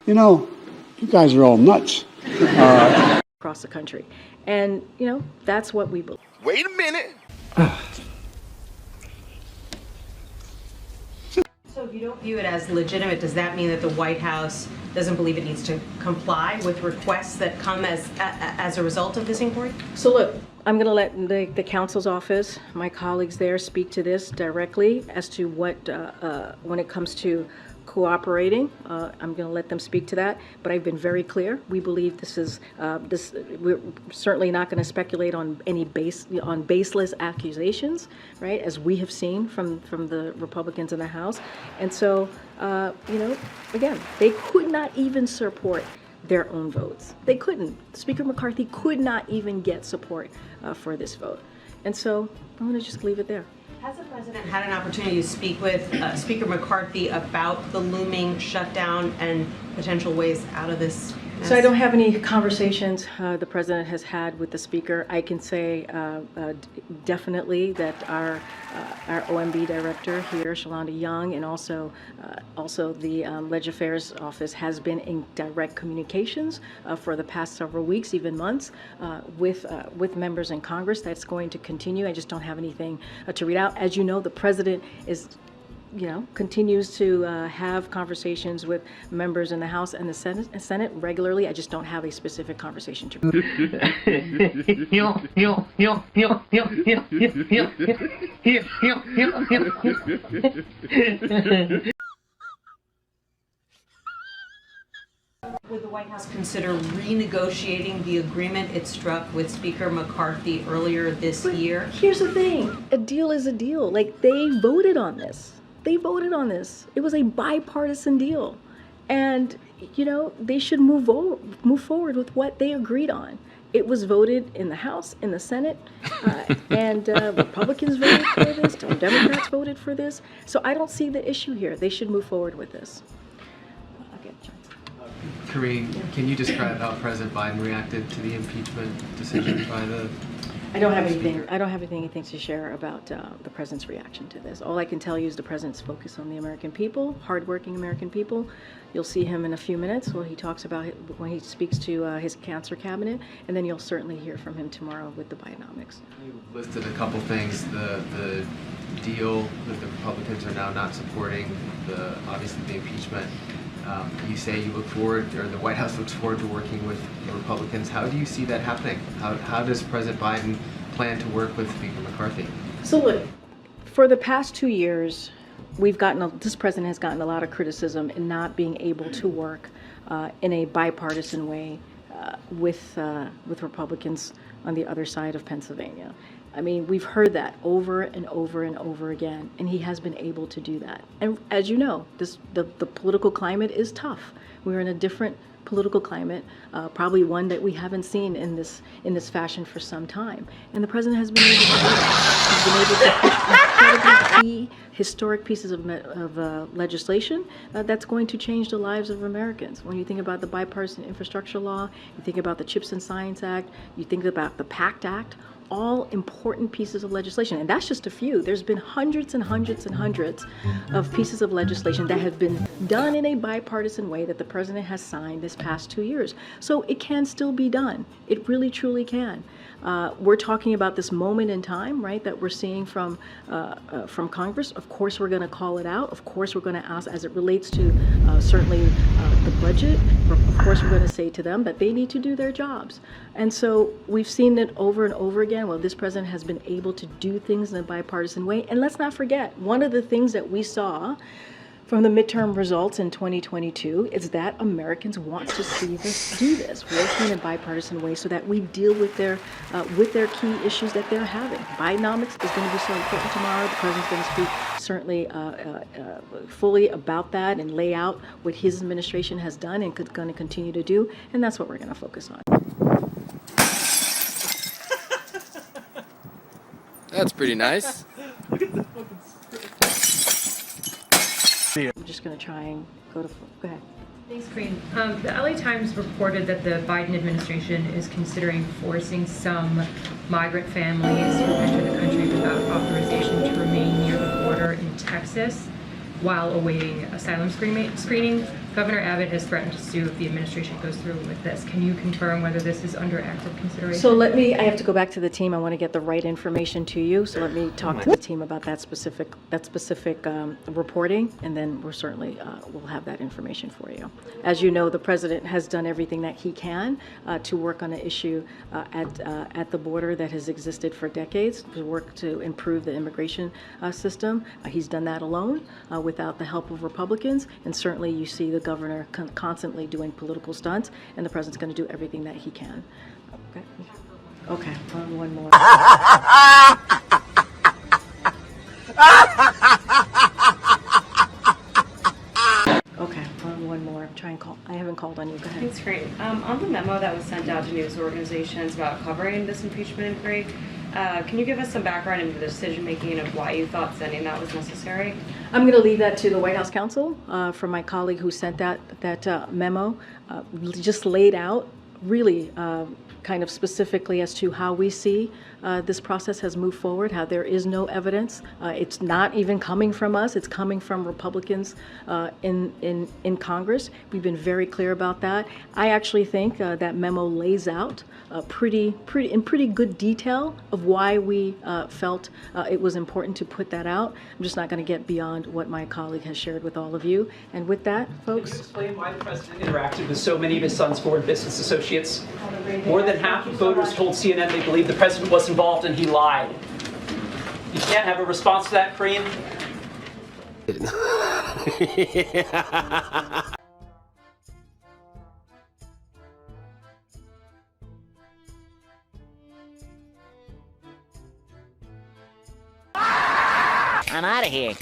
You know, you guys are all nuts. Across the country. And, you know, that's what we believe. Wait a minute. So if you don't view it as legitimate, does that mean that the White House doesn't believe it needs to comply with requests that come as a result of this inquiry? So look, I'm going to let the counsel's office, my colleagues there, speak to this directly as to what, when it comes to cooperating. I'm going to let them speak to that, but I've been very clear. We believe this is we're certainly not going to speculate on any baseless accusations, right? As we have seen from the Republicans in the House, and so you know, again, they could not even support their own votes. They couldn't. Speaker McCarthy could not even get support for this vote, and so I'm going to just leave it there. Has the president had an opportunity to speak with Speaker McCarthy about the looming shutdown and potential ways out of this mess? So I don't have any conversations the president has had with the speaker. I can say definitely that our OMB director here, Shalonda Young, and also the Leg Affairs office has been in direct communications for the past several weeks, even months, with members in Congress. That's going to continue. I just don't have anything to read out. As you know, the president is, you know, continues to have conversations with members in the House and the Senate regularly. I just don't have a specific conversation to. Would the White House consider renegotiating the agreement it struck with Speaker McCarthy earlier this year? Here's the thing. A deal is a deal. Like, they voted on this. They voted on this. It was a bipartisan deal. And, you know, they should move forward with what they agreed on. It was voted in the House, in the Senate, and Republicans voted for this, Democrats voted for this. So I don't see the issue here. They should move forward with this. Karine, can you describe how President Biden reacted to the impeachment decision by the I don't have anything. Speaker? I don't have anything to share about the president's reaction to this. All I can tell you is the president's focus on the American people, hardworking American people. You'll see him in a few minutes when he talks about when he speaks to his cancer cabinet, and then you'll certainly hear from him tomorrow with the Bidenomics. You listed a couple things: the deal that the Republicans are now not supporting, obviously the impeachment. You say you look forward, or the White House looks forward to working with the Republicans. How do you see that happening? How does President Biden plan to work with Speaker McCarthy? So look, for the past 2 years, this president has gotten a lot of criticism in not being able to work in a bipartisan way with Republicans on the other side of Pennsylvania. I mean, we've heard that over and over and over again, and he has been able to do that. And as you know, the political climate is tough. We're in a different political climate, probably one that we haven't seen in this fashion for some time. And the president has been able to do that. He's been able to push incredibly key, historic pieces of legislation that's going to change the lives of Americans. When you think about the bipartisan infrastructure law, you think about the CHIPS and Science Act, you think about the PACT Act, all important pieces of legislation. And that's just a few. There's been hundreds and hundreds and hundreds of pieces of legislation that have been done in a bipartisan way that the president has signed this past 2 years. So it can still be done. It really, truly can. We're talking about this moment in time, right, that we're seeing from Congress. Of course, we're going to call it out. Of course, we're going to ask, as it relates to certainly the budget, of course, we're going to say to them that they need to do their jobs. And so we've seen it over and over again. Well, this president has been able to do things in a bipartisan way. And let's not forget, one of the things that we saw from the midterm results in 2022 is that Americans want to see us do this, working in a bipartisan way so that we deal with their key issues that they're having. Bidenomics is going to be so important tomorrow. The president's going to speak certainly fully about that and lay out what his administration has done and going to continue to do, and that's what we're going to focus on. That's pretty nice. I'm just going to try and go ahead. Thanks, Karine. The LA Times reported that the Biden administration is considering forcing some migrant families who enter the country without authorization to remain near the border in Texas while awaiting asylum screening. Governor Abbott has threatened to sue if the administration goes through with this. Can you confirm whether this is under active consideration? So I have to go back to the team. I want to get the right information to you. So let me talk to the team about that specific reporting, and then we'll certainly we'll have that information for you. As you know, the president has done everything that he can to work on an issue at the border that has existed for decades, to work to improve the immigration system. He's done that alone without the help of Republicans, and certainly you see the governor constantly doing political stunts, and the president's going to do everything that he can. Okay, one more. Okay, one more. Try and call. I haven't called on you. Go ahead. Thanks, great. On the memo that was sent out to news organizations about covering this impeachment inquiry, can you give us some background into the decision-making of why you thought sending that was necessary? I'm going to leave that to the White House counsel from my colleague who sent that memo. Just laid out really kind of specifically as to how we see this process has moved forward, how there is no evidence. It's not even coming from us. It's coming from Republicans in Congress. We've been very clear about that. I actually think that memo lays out in pretty good detail of why we felt it was important to put that out. I'm just not going to get beyond what my colleague has shared with all of you. And with that, folks. Can you explain why the president interacted with so many of his son's foreign business associates? More than half of voters told CNN they believed the president was involved and he lied. You can't have a response to that, Kareem? I'm out of here.